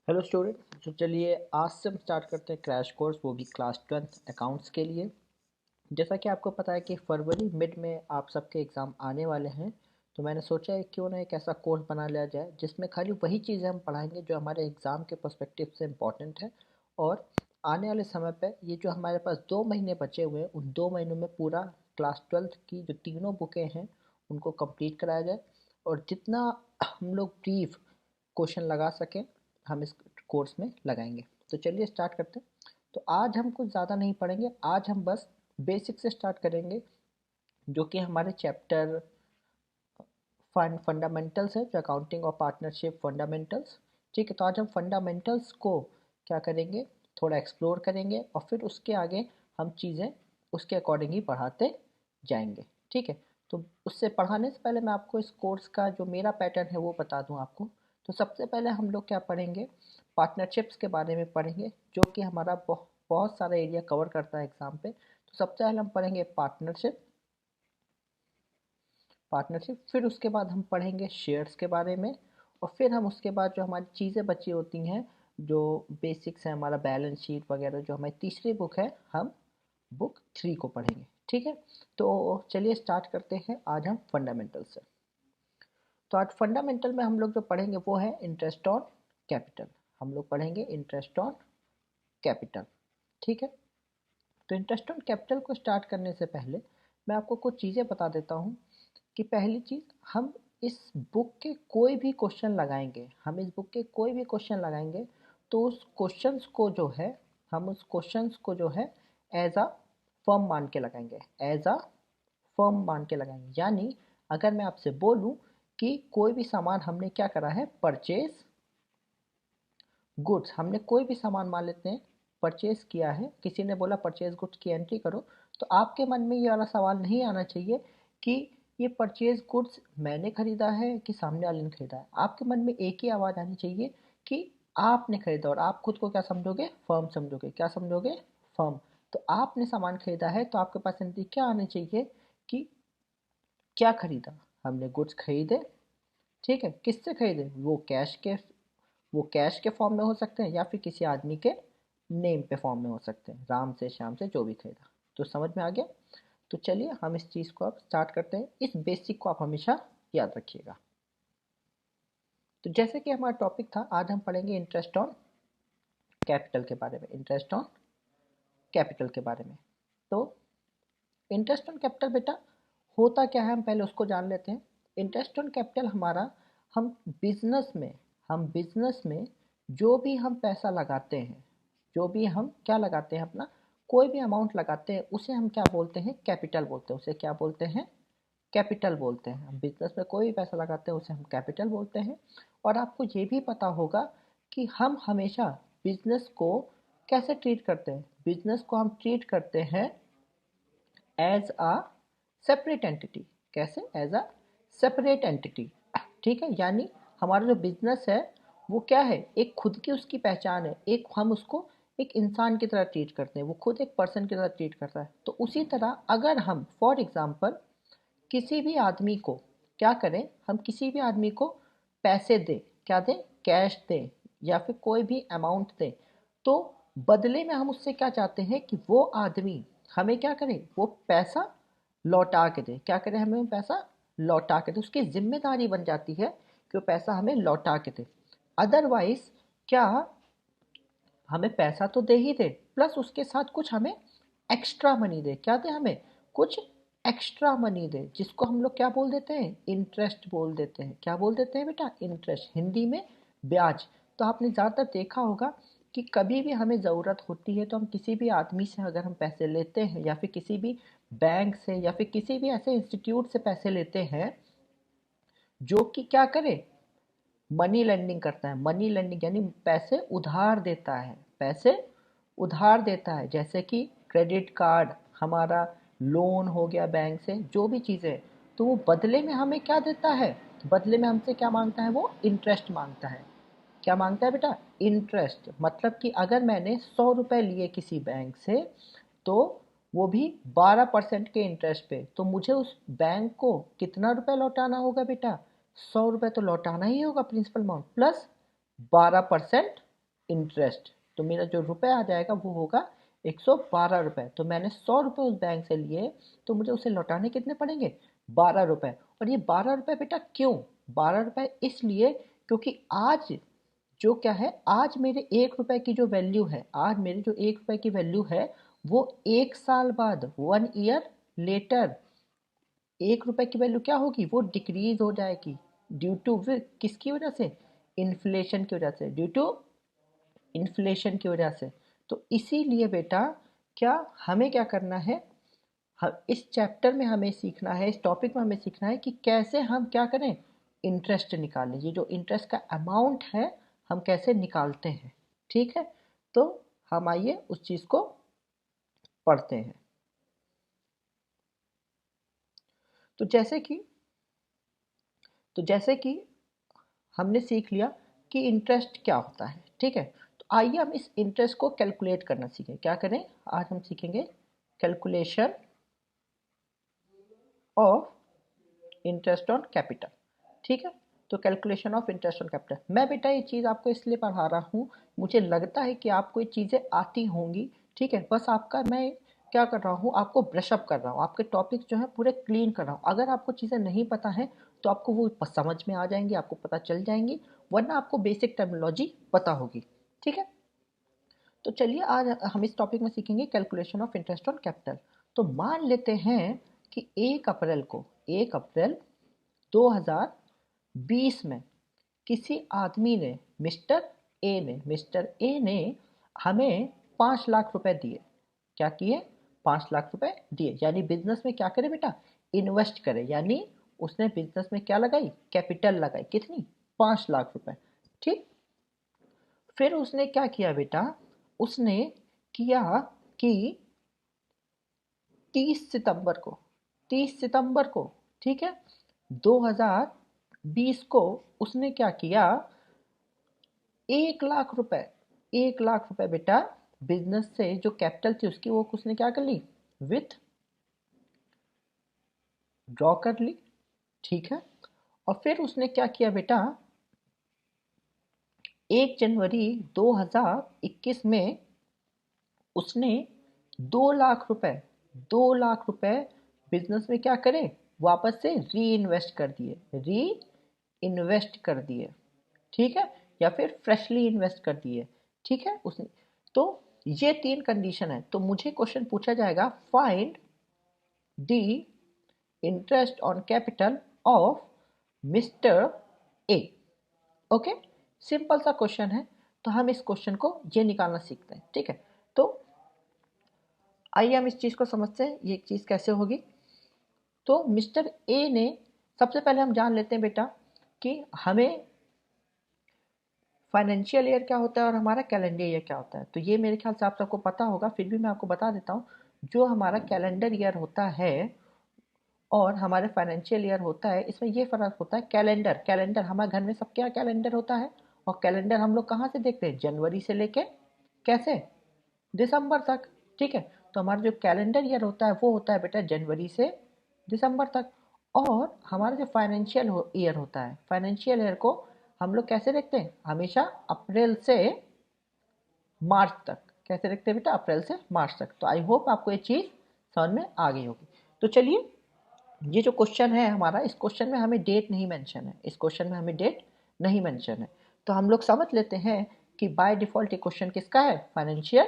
Hello student. तो चलिए आज से हम स्टार्ट करते हैं क्रैश कोर्स, वो भी क्लास 12 अकाउंट्स के लिए। जैसा कि आपको पता है कि फरवरी मिड में आप सबके एग्ज़ाम आने वाले हैं, तो मैंने सोचा है क्यों ना एक ऐसा कोर्स बना लिया जाए जिसमें खाली वही चीज़ें हम पढ़ाएंगे जो हमारे एग्ज़ाम के पर्सपेक्टिव से इम्पॉर्टेंट है। और आने वाले समय पे ये जो हमारे पास 2 महीने बचे हुए हैं, उन 2 महीनों में पूरा क्लास 12 की जो तीनों बुकें हैं उनको कंप्लीट कराया जाए। और जितना हम लोग ब्रीफ क्वेश्चन लगा सकें हम इस कोर्स में लगाएंगे। तो चलिए स्टार्ट करते हैं। तो आज हम कुछ ज़्यादा नहीं पढ़ेंगे, आज हम बस बेसिक से स्टार्ट करेंगे, जो कि हमारे चैप्टर फंडामेंटल्स है, जो अकाउंटिंग और पार्टनरशिप फंडामेंटल्स। ठीक है, तो आज हम फंडामेंटल्स को क्या करेंगे, थोड़ा एक्सप्लोर करेंगे और फिर उसके आगे हम चीज़ें उसके अकॉर्डिंग ही पढ़ाते जाएंगे। ठीक है, तो उससे पढ़ाने से पहले मैं आपको इस कोर्स का जो मेरा पैटर्न है वो बता दूं आपको। तो सबसे पहले हम लोग क्या पढ़ेंगे, पार्टनरशिप्स के बारे में पढ़ेंगे, जो कि हमारा बहुत सारा एरिया कवर करता है एग्जाम पे। तो सबसे पहले हम पढ़ेंगे पार्टनरशिप, फिर उसके बाद हम पढ़ेंगे शेयर्स के बारे में, और फिर हम उसके बाद जो हमारी चीज़ें बची होती हैं, जो बेसिक्स है हमारा बैलेंस शीट वगैरह, जो हमारी तीसरी बुक है, हम बुक 3 को पढ़ेंगे। ठीक है, तो चलिए स्टार्ट करते हैं आज हम फंडामेंटल से। तो आज फंडामेंटल में हम लोग जो पढ़ेंगे वो है इंटरेस्ट ऑन कैपिटल। हम लोग पढ़ेंगे इंटरेस्ट ऑन कैपिटल। ठीक है, तो इंटरेस्ट ऑन कैपिटल को स्टार्ट करने से पहले मैं आपको कुछ चीज़ें बता देता हूँ कि पहली चीज़, हम इस बुक के कोई भी क्वेश्चन लगाएंगे, हम इस बुक के कोई भी क्वेश्चन लगाएंगे, तो उस क्वेश्चंस को जो है, हम उस क्वेश्चंस को जो है एज अ फर्म मान के लगाएंगे, एज अ फर्म मान के लगाएंगे। यानी अगर मैं आपसे बोलूं कि कोई भी सामान हमने क्या करा है, परचेज गुड्स, हमने कोई भी सामान मान लेते हैं परचेज किया है, किसी ने बोला परचेज गुड्स की एंट्री करो, तो आपके मन में ये वाला सवाल नहीं आना चाहिए कि ये परचेज गुड्स मैंने खरीदा है कि सामने वाले ने खरीदा है। आपके मन में एक ही आवाज़ आनी चाहिए कि आपने खरीदा, और आप खुद को क्या समझोगे, फर्म समझोगे। क्या समझोगे, फर्म। तो आपने सामान खरीदा है तो आपके पास एंट्री क्या आनी चाहिए कि क्या खरीदा, हमने गुड्स खरीदे। ठीक है, किससे खरीदे, वो कैश के फॉर्म में हो सकते हैं या फिर किसी आदमी के नेम पे फॉर्म में हो सकते हैं, राम से श्याम से जो भी खरीदा। तो समझ में आ गया। तो चलिए हम इस चीज़ को अब स्टार्ट करते हैं। इस बेसिक को आप हमेशा याद रखिएगा। तो जैसे कि हमारा टॉपिक था, आज हम पढ़ेंगे इंटरेस्ट ऑन कैपिटल के बारे में, इंटरेस्ट ऑन कैपिटल के बारे में। तो इंटरेस्ट ऑन कैपिटल बेटा होता क्या है, हम पहले उसको जान लेते हैं। इंटरेस्ट ऑन कैपिटल हमारा, हम बिजनेस में हम बिजनेस में जो भी हम पैसा लगाते हैं, जो भी हम क्या लगाते हैं, अपना कोई भी अमाउंट लगाते हैं, उसे हम क्या बोलते हैं, कैपिटल बोलते हैं। उसे क्या बोलते हैं, कैपिटल बोलते हैं। हम बिजनेस में कोई भी पैसा लगाते हैं उसे हम कैपिटल बोलते हैं। और आपको ये भी पता होगा कि हम हमेशा बिजनेस को कैसे ट्रीट करते हैं, बिजनेस को हम ट्रीट करते हैं एज अ सेपरेट एंटिटी। कैसे, एज अ सेपरेट एंटिटी। ठीक है, यानी हमारा जो बिजनेस है वो क्या है, एक खुद की उसकी पहचान है, एक हम उसको एक इंसान की तरह ट्रीट करते हैं, वो खुद एक पर्सन की तरह ट्रीट करता है। तो उसी तरह अगर हम फॉर एग्जांपल किसी भी आदमी को क्या करें, हम किसी भी आदमी को पैसे दें, क्या दें, कैश दें या फिर कोई भी अमाउंट दें, तो बदले में हम उससे क्या चाहते हैं कि वो आदमी हमें क्या करे, वो पैसा लौटा के दे। क्या करे, हमें वो पैसा लौटा के दे, उसकी जिम्मेदारी बन जाती है कि वो पैसा हमें लौटा के दे। अदरवाइज क्या, हमें पैसा तो दे ही दे, प्लस उसके साथ कुछ हमें एक्स्ट्रा मनी दे। क्या दे, हमें कुछ एक्स्ट्रा मनी दे, जिसको हम लोग क्या बोल देते हैं, इंटरेस्ट बोल देते हैं। क्या बोल देते हैं बेटा, इंटरेस्ट, हिंदी में ब्याज। तो आपने ज़्यादातर देखा होगा कि कभी भी हमें ज़रूरत होती है तो हम किसी भी आदमी से अगर हम पैसे लेते हैं, या फिर किसी भी बैंक से या फिर किसी भी ऐसे इंस्टीट्यूट से पैसे लेते हैं जो कि क्या करे, मनी लेंडिंग करता है। मनी लेंडिंग यानी पैसे उधार देता है, पैसे उधार देता है। जैसे कि क्रेडिट कार्ड, हमारा लोन हो गया बैंक से, जो भी चीज़ें, तो वो बदले में हमें क्या देता है, बदले में हमसे क्या मांगता है, वो इंटरेस्ट मांगता है। क्या मांगता है बेटा, इंटरेस्ट। मतलब कि अगर मैंने 100 रुपये लिए किसी बैंक से, तो वो भी 12% के इंटरेस्ट पे, तो मुझे उस बैंक को कितना रुपए लौटाना होगा बेटा, 100 रुपये तो लौटाना ही होगा, प्रिंसिपल अमाउंट प्लस 12% इंटरेस्ट। तो मेरा जो रुपए आ जाएगा वो होगा 112 रुपये। तो मैंने 100 रुपये उस बैंक से लिए, तो मुझे उसे लौटाने कितने पड़ेंगे? 12 रुपये। और ये 12 रुपये बेटा क्यों 12 रुपये? इसलिए क्योंकि आज जो क्या है, आज मेरे 1 रुपए की जो वैल्यू है, आज मेरी जो 1 रुपए की वैल्यू है, वो 1 साल बाद 1 ईयर लेटर 1 रुपए की वैल्यू क्या होगी? वो डिक्रीज हो जाएगी। ड्यू टू किसकी वजह से? इन्फ्लेशन की वजह से। ड्यू टू इन्फ्लेशन की वजह से। तो इसीलिए बेटा क्या हमें क्या करना है, इस चैप्टर में हमें सीखना है, इस टॉपिक में हमें सीखना है कि कैसे हम क्या करें, इंटरेस्ट निकालें। ये जो इंटरेस्ट का अमाउंट है हम कैसे निकालते हैं, ठीक है। तो हम आइए उस चीज़ को पढ़ते हैं। तो जैसे कि हमने सीख लिया कि इंटरेस्ट क्या होता है, ठीक है। तो आइए हम इस इंटरेस्ट को कैलकुलेट करना सीखें। क्या करें? आज हम सीखेंगे calculation of interest on capital, ठीक है। तो calculation of interest on capital, मैं बेटा ये चीज़ आपको इसलिए पढ़ा रहा हूँ, मुझे लगता है कि आपको ये चीज़ें आती होंगी, ठीक है। बस आपका मैं क्या कर रहा हूँ, आपको ब्रशअप कर रहा हूँ, आपके टॉपिक्स जो है पूरे क्लीन कर रहा हूँ। अगर आपको चीज़ें नहीं पता है तो आपको वो समझ में आ जाएंगी, आपको पता चल जाएंगी, वरना आपको बेसिक टर्मिनोलॉजी पता होगी, ठीक है। तो चलिए आज हम इस टॉपिक में सीखेंगे calculation of interest on capital. तो मान लेते हैं कि 1 अप्रैल 2020 में किसी आदमी ने, मिस्टर ए ने हमें 5 लाख रुपए दिए। क्या किए? 5 लाख रुपए दिए। यानी बिजनेस में क्या करे बेटा? इन्वेस्ट करे। यानी उसने बिजनेस में क्या लगाई? कैपिटल लगाई। कितनी? 5 लाख रुपए, ठीक। फिर उसने क्या किया बेटा? उसने किया कि 30 सितंबर को, 30 सितंबर को, ठीक है, 2020 को उसने क्या किया? 1 लाख रुपए, 1 लाख रुपए बेटा बिजनेस से जो कैपिटल थी उसकी, वो उसने क्या कर ली? विथ ड्रॉ कर ली, ठीक है। और फिर उसने क्या किया बेटा? 1 जनवरी 2021 में उसने 2 लाख रुपए, 2 लाख रुपए बिजनेस में क्या करे? वापस से री इन्वेस्ट कर दिए, री इन्वेस्ट कर दिए, ठीक है, या फिर फ्रेशली इन्वेस्ट कर दिए, ठीक है उसने। तो ये 3 कंडीशन है। तो मुझे क्वेश्चन पूछा जाएगा, find the interest on capital of mister A. Okay, simple सा क्वेश्चन है। तो हम इस क्वेश्चन को ये निकालना सीखते हैं, ठीक है। तो आइए हम इस चीज़ को समझते हैं, ये चीज़ कैसे होगी। तो मिस्टर ए ने, सबसे पहले हम जान लेते हैं बेटा कि हमें फाइनेंशियल ईयर क्या होता है और हमारा कैलेंडर ईयर क्या होता है। तो ये मेरे ख्याल से आप सबको पता होगा, फिर भी मैं आपको बता देता हूँ। जो हमारा कैलेंडर ईयर होता है और हमारे फाइनेंशियल ईयर होता है, इसमें ये फ़र्क होता है। कैलेंडर हमारे घर में सबके यहाँ कैलेंडर होता है, और कैलेंडर हम लोग कहाँ से देखते हैं? जनवरी से लेके कैसे? दिसंबर तक, ठीक है। तो हमारा जो कैलेंडर ईयर होता है वो होता है बेटा जनवरी से दिसंबर तक। और हमारा जो फाइनेंशियल ईयर होता है, फाइनेंशियल ईयर को हम लोग कैसे देखते हैं? हमेशा अप्रैल से मार्च तक। कैसे देखते हैं बेटा? अप्रैल से मार्च तक। तो आई होप आपको ये चीज़ समझ में आ गई होगी। तो चलिए, ये जो क्वेश्चन है हमारा, इस क्वेश्चन में हमें डेट नहीं मेंशन है, इस क्वेश्चन में हमें डेट नहीं मेंशन है। तो हम लोग समझ लेते हैं कि बाय डिफ़ॉल्ट ये क्वेश्चन किसका है? फाइनेंशियल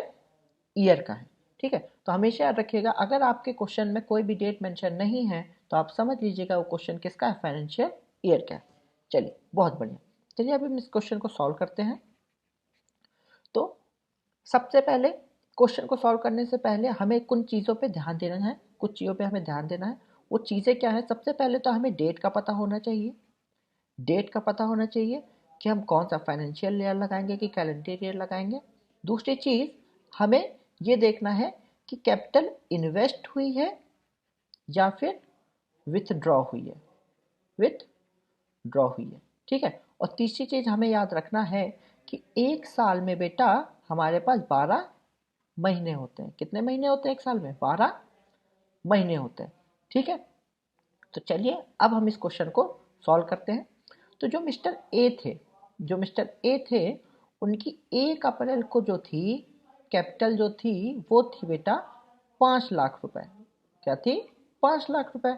ईयर का है, ठीक है। तो हमेशा याद रखिएगा, अगर आपके क्वेश्चन में कोई भी डेट मेंशन नहीं है तो आप समझ लीजिएगा वो क्वेश्चन किसका है? फाइनेंशियल ईयर का है। चलिए, बहुत बढ़िया। चलिए अब हम इस क्वेश्चन को सॉल्व करते हैं। तो सबसे पहले क्वेश्चन को सॉल्व करने से पहले हमें कुछ चीज़ों पे ध्यान देना है, कुछ चीज़ों पे हमें ध्यान देना है। वो चीज़ें क्या है? सबसे पहले तो हमें डेट का पता होना चाहिए, डेट का पता होना चाहिए कि हम कौन सा फाइनेंशियल ईयर लगाएंगे कि कैलेंडर ईयर लगाएंगे। दूसरी चीज़, हमें ये देखना है कि कैपिटल इन्वेस्ट हुई है या फिर विथड्रॉ हुई है, विथड्रॉ हुई है, ठीक है। और तीसरी चीज़ हमें याद रखना है कि एक साल में बेटा हमारे पास 12 महीने होते हैं। कितने महीने होते हैं एक साल में? 12 महीने होते हैं, ठीक है। तो चलिए अब हम इस क्वेश्चन को सॉल्व करते हैं। तो जो मिस्टर ए थे उनकी 1 अप्रैल को जो थी कैपिटल जो थी वो थी बेटा 5 लाख रुपए। क्या थी? 5 लाख रुपए।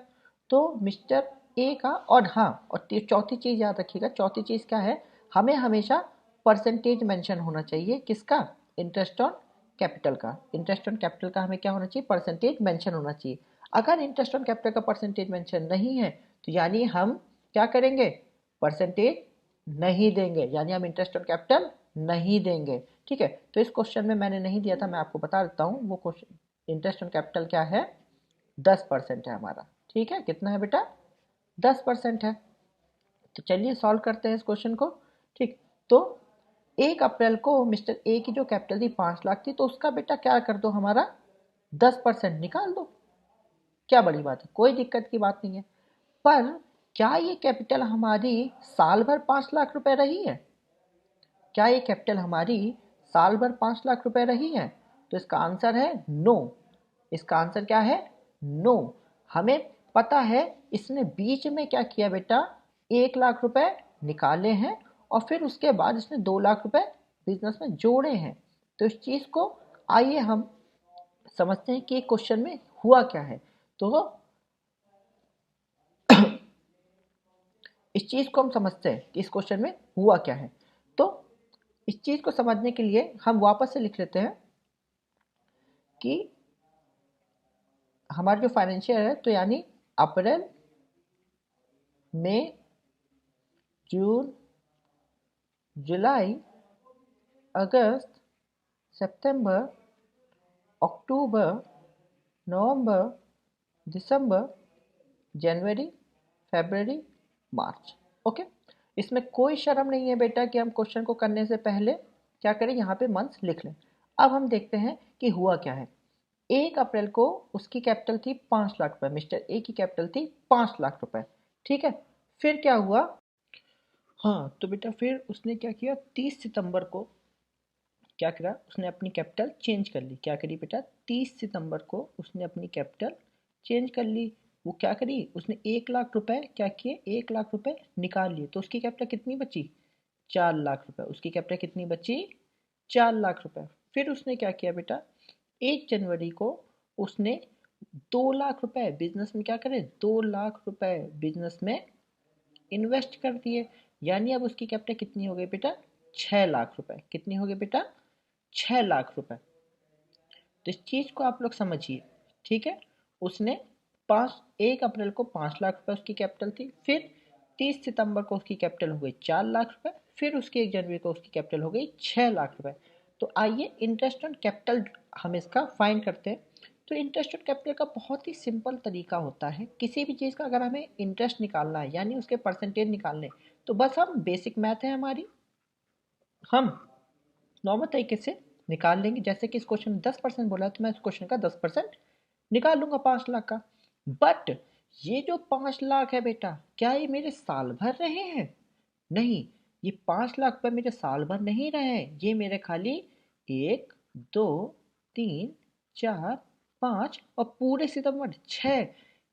तो मिस्टर ए का, और हाँ, और चौथी चीज़ याद रखिएगा, चौथी चीज़ क्या है, हमें हमेशा परसेंटेज मेंशन होना चाहिए। किसका? इंटरेस्ट ऑन कैपिटल का। इंटरेस्ट ऑन कैपिटल का हमें क्या होना चाहिए? परसेंटेज मेंशन होना चाहिए। अगर इंटरेस्ट ऑन कैपिटल का परसेंटेज मेंशन नहीं है तो यानी हम क्या करेंगे? परसेंटेज नहीं देंगे, यानी हम इंटरेस्ट ऑन कैपिटल नहीं देंगे। ठीक है, तो इस क्वेश्चन में मैंने नहीं दिया था, मैं आपको बता देता हूँ। वो क्वेश्चन इंटरेस्ट ऑन कैपिटल क्या है? 10% है हमारा। ठीक है, कितना है बेटा? 10% है। तो चलिए सॉल्व करते हैं इस क्वेश्चन को। ठीक, तो 1 अप्रैल को मिस्टर ए की जो कैपिटल थी 5 लाख थी, तो उसका बेटा क्या कर दो, हमारा 10% निकाल दो। क्या बड़ी बात है, कोई दिक्कत की बात नहीं है। पर क्या ये कैपिटल हमारी साल भर 5 लाख रुपए रही है? क्या ये कैपिटल हमारी साल भर 5 लाख रुपए रही है? तो इसका आंसर है नो। इसका आंसर क्या है? नो। हमें पता है इसने बीच में क्या किया बेटा, 1 लाख रुपए निकाले हैं और फिर उसके बाद इसने 2 लाख रुपए बिजनेस में जोड़े हैं। तो इस चीज को आइए हम समझते हैं कि क्वेश्चन में हुआ क्या है। तो इस चीज को हम समझते हैं कि इस क्वेश्चन में हुआ क्या है। तो इस चीज को समझने के लिए हम वापस से लिख लेते हैं कि हमारा जो फाइनेंशियल है, तो यानी अप्रैल, मई, जून, जुलाई, अगस्त, सितंबर, अक्टूबर, नवंबर, दिसंबर, जनवरी, फरवरी, मार्च। ओके, इसमें कोई शर्म नहीं है बेटा कि हम क्वेश्चन को करने से पहले क्या करें, यहाँ पे मंथ्स लिख लें। अब हम देखते हैं कि हुआ क्या है। 1 अप्रैल को उसकी कैपिटल थी 5 लाख रुपए, मिस्टर ए की कैपिटल थी 5 लाख रुपए। ठीक है, फिर क्या हुआ? हाँ, तो बेटा फिर उसने क्या किया, 30 सितंबर को क्या करा, उसने अपनी कैपिटल चेंज कर ली। क्या करी बेटा? 30 सितंबर को उसने अपनी कैपिटल चेंज कर ली। वो क्या करी, उसने 1 लाख रुपए क्या किए, 1 लाख रुपए निकाल लिए। तो उसकी कैपिटल कितनी बची? 4 लाख रुपए। उसकी कैपिटल कितनी बची? 4 लाख रुपए। फिर उसने क्या किया बेटा, 1 जनवरी को उसने 2 लाख रुपए बिजनेस में क्या करे, 2 लाख रुपए बिजनेस में इन्वेस्ट कर दिए। यानी अब उसकी कैपिटल कितनी हो गई बेटा? 6 लाख रुपए। कितनी हो गई बेटा? 6 लाख रुपए। तो इस चीज को आप लोग समझिए। ठीक है, उसने 1 अप्रैल को 5 लाख रुपए उसकी कैपिटल थी, फिर 30 सितंबर को उसकी कैपिटल हो गई 4 लाख रुपए, फिर उसकी 1 जनवरी को उसकी कैपिटल हो गई 6 लाख रुपए। तो आइए इंटरेस्ट ऑन कैपिटल हम इसका फाइंड करते हैं। तो इंटरेस्ट ऑन कैपिटल का बहुत ही सिंपल तरीका होता है। किसी भी चीज़ का अगर हमें इंटरेस्ट निकालना है यानी उसके परसेंटेज निकालने, तो बस हम बेसिक मैथ है हमारी, हम नॉर्मल तरीके से निकाल लेंगे। जैसे कि इस क्वेश्चन में 10% बोला है, तो मैं इस क्वेश्चन का 10% निकाल लूंगा 5 लाख का। बट ये जो 5 लाख है बेटा, क्या ये मेरे साल भर रहे हैं? नहीं, ये 5 लाख रुपए मेरे साल भर नहीं रहे हैं। ये मेरे खाली 1, 2, 3, 4, 5 और पूरे सितंबर 6,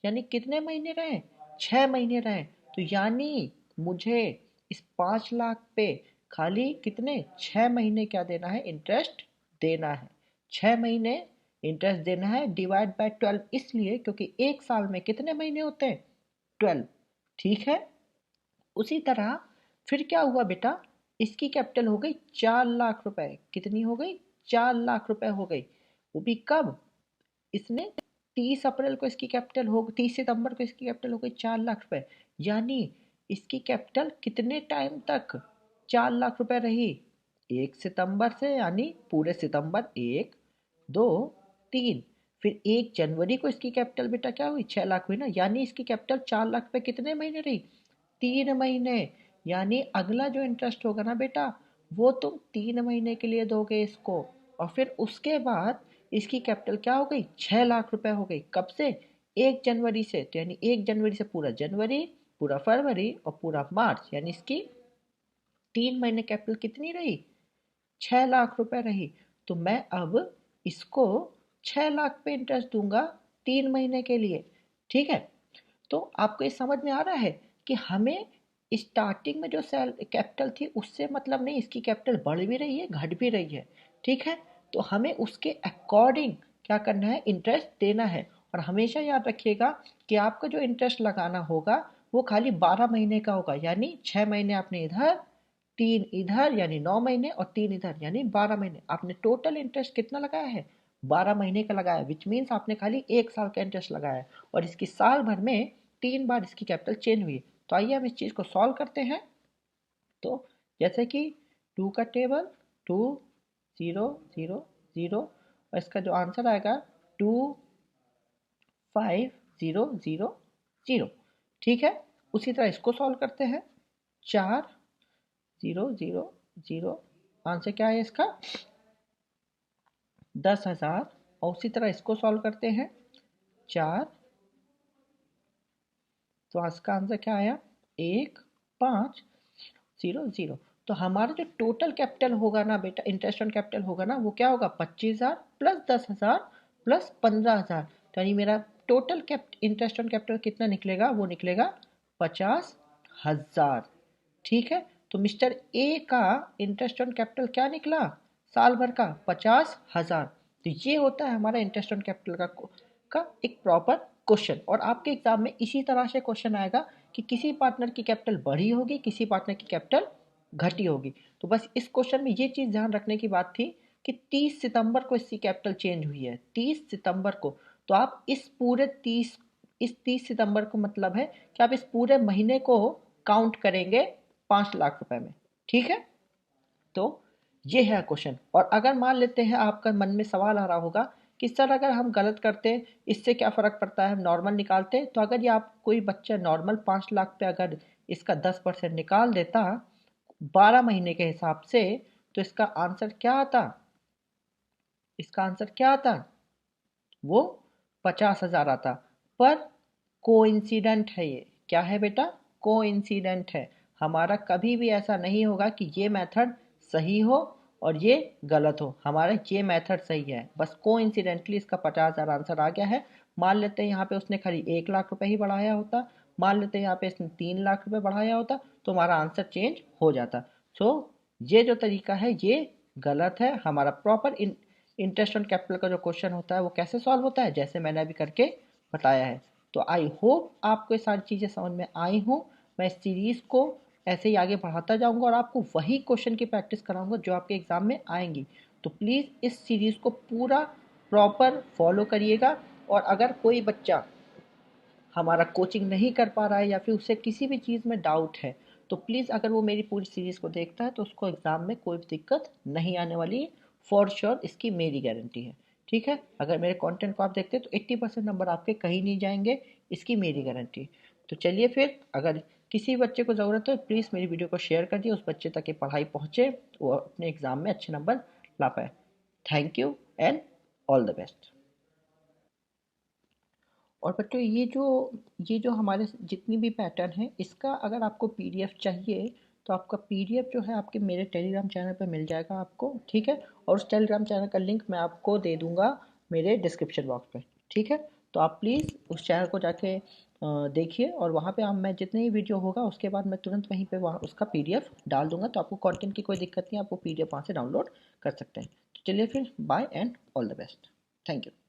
यानी कितने महीने रहे? 6 महीने रहे। तो यानी मुझे इस 5 लाख पे खाली कितने, 6 महीने क्या देना है, इंटरेस्ट देना है। 6 महीने इंटरेस्ट देना है, डिवाइड बाय 12, इसलिए क्योंकि एक साल में कितने महीने होते हैं? 12। ठीक है, उसी तरह फिर क्या हुआ बेटा, इसकी कैपिटल हो गई 4 लाख रुपए। कितनी हो गई? 4 लाख रुपए हो गई। वो भी कब? इसने 30 अप्रैल को इसकी कैपिटल हो, 30 सितंबर को इसकी कैपिटल हो गई 4 लाख रुपए। यानी इसकी कैपिटल कितने टाइम तक 4 लाख रुपए रही? 1 सितंबर से, यानी पूरे सितंबर, 1, 2, 3। फिर 1 जनवरी को इसकी कैपिटल बेटा क्या हुई? 6 लाख हुई ना। यानी इसकी कैपिटल 4 लाख रुपए कितने महीने रही? 3 महीने। यानी अगला जो इंटरेस्ट होगा ना बेटा, वो तुम 3 महीने के लिए दोगे इसको। और फिर उसके बाद इसकी कैपिटल क्या हो गई? 6 लाख रुपए हो गई। कब से? 1 जनवरी से। तो यानी 1 जनवरी से पूरा जनवरी, पूरा फरवरी और पूरा मार्च, यानी इसकी 3 महीने कैपिटल कितनी रही? 6 लाख रुपए रही। तो मैं अब इसको 6 लाख पे इंटरेस्ट दूंगा 3 महीने के लिए। ठीक है, तो आपको ये समझ में आ रहा है कि हमें स्टार्टिंग में जो सेल कैपिटल थी उससे मतलब नहीं, इसकी कैपिटल बढ़ भी रही है घट भी रही है, ठीक है। तो हमें उसके अकॉर्डिंग क्या करना है, इंटरेस्ट देना है। और हमेशा याद रखिएगा कि आपका जो इंटरेस्ट लगाना होगा वो खाली 12 महीने का होगा, यानी 6 महीने आपने इधर, 3 इधर यानी 9 महीने, और 3 इधर यानी 12 महीने। आपने टोटल इंटरेस्ट कितना लगाया है, 12 महीने का लगाया, विच मीन्स आपने खाली 1 साल का इंटरेस्ट लगाया है। और इसकी साल भर में 3 बार इसकी कैपिटल चेंज हुई है। तो आइए हम इस चीज़ को सॉल्व करते हैं। तो जैसे कि 2 का टेबल 2 0 0 0, और इसका जो आंसर आएगा 2 5 0 0 0, ठीक है। उसी तरह इसको सॉल्व करते हैं, 4 0 0 0, आंसर क्या है इसका 10,000। और उसी तरह इसको सॉल्व करते हैं, 4, तो इसका आंसर क्या आया 1 5 0 0। तो हमारा जो टोटल कैपिटल होगा ना बेटा, इंटरेस्ट ऑन कैपिटल होगा ना, वो क्या होगा 25,000 प्लस 10,000 प्लस 15,000। तो यानी मेरा टोटल इंटरेस्ट ऑन कैपिटल कितना निकलेगा, वो निकलेगा 50,000, ठीक है। तो मिस्टर ए का इंटरेस्ट ऑन कैपिटल क्या निकला साल भर का 50,000। तो ये होता है हमारा इंटरेस्ट ऑन कैपिटल का एक प्रॉपर क्वेश्चन। और आपके एग्जाम में इसी तरह से क्वेश्चन आएगा कि किसी पार्टनर की कैपिटल बढ़ी होगी, किसी पार्टनर की कैपिटल घटी होगी। तो बस इस क्वेश्चन में ये चीज़ ध्यान रखने की बात थी कि 30 सितंबर को इसकी कैपिटल चेंज हुई है, 30 सितंबर को। तो आप इस 30 सितंबर को मतलब है कि आप इस पूरे महीने को काउंट करेंगे 5 लाख रुपए में, ठीक है। तो ये है क्वेश्चन। और अगर मान लेते हैं आपका मन में सवाल आ रहा होगा कि सर अगर हम गलत करते इससे क्या फ़र्क पड़ता है, हम नॉर्मल निकालते। तो अगर ये आप कोई बच्चा नॉर्मल 5 लाख पे अगर इसका 10% निकाल देता 12 महीने के हिसाब से, तो इसका आंसर क्या आता, इसका आंसर क्या आता, वो 50,000 आता। पर कोइंसिडेंट है, ये क्या है बेटा, कोइंसिडेंट है। हमारा कभी भी ऐसा नहीं होगा कि ये मेथड सही हो और ये गलत हो, हमारा ये मेथड सही है। बस कोइंसिडेंटली इसका 50,000 आंसर आ गया है। मान लेते हैं यहाँ पे उसने खाली 1 लाख रुपए ही बढ़ाया होता, मान लेते हैं यहाँ पे इसने 3 लाख रुपए बढ़ाया होता, तो हमारा आंसर चेंज हो जाता। सो ये जो तरीका है ये गलत है। हमारा प्रॉपर इंटरेस्ट ऑन कैपिटल का जो क्वेश्चन होता है वो कैसे सॉल्व होता है, जैसे मैंने अभी करके बताया है। तो आई होप आपको ये सारी चीज़ें समझ में आई हों। मैं इस सीरीज़ को ऐसे ही आगे बढ़ाता जाऊंगा और आपको वही क्वेश्चन की प्रैक्टिस कराऊंगा जो आपके एग्ज़ाम में आएंगी। तो प्लीज़ इस सीरीज़ को पूरा प्रॉपर फॉलो करिएगा। और अगर कोई बच्चा हमारा कोचिंग नहीं कर पा रहा है या फिर उसे किसी भी चीज़ में डाउट है, तो प्लीज़ अगर वो मेरी पूरी सीरीज़ को देखता है तो उसको एग्ज़ाम में कोई दिक्कत नहीं आने वाली है, फॉर श्योर, इसकी मेरी गारंटी है, ठीक है। अगर मेरे कंटेंट को आप देखते हैं तो 80% नंबर आपके कहीं नहीं जाएंगे, इसकी मेरी गारंटी। तो चलिए फिर, अगर किसी बच्चे को ज़रूरत हो प्लीज़ मेरी वीडियो को शेयर कर दिए, उस बच्चे तक ये पढ़ाई पहुँचे, वो अपने एग्ज़ाम में अच्छे नंबर ला पाए। Thank you and all the best. और बच्चों ये जो हमारे जितनी भी पैटर्न है, इसका अगर आपको पीडीएफ चाहिए तो आपका पीडीएफ जो है आपके मेरे टेलीग्राम चैनल पर मिल जाएगा आपको, ठीक है। और उस टेलीग्राम चैनल का लिंक मैं आपको दे दूँगा मेरे डिस्क्रिप्शन बॉक्स पे, ठीक है। तो आप प्लीज़ उस चैनल को जाके देखिए, और वहाँ पे आप मैं जितने ही वीडियो होगा उसके बाद मैं तुरंत वहीं पे वहाँ उसका पीडीएफ डाल दूँगा। तो आपको कंटेंट की कोई दिक्कत नहीं है, आपको पीडीएफ वहाँ से डाउनलोड कर सकते हैं। तो चलिए फिर, bye and all the best. Thank you.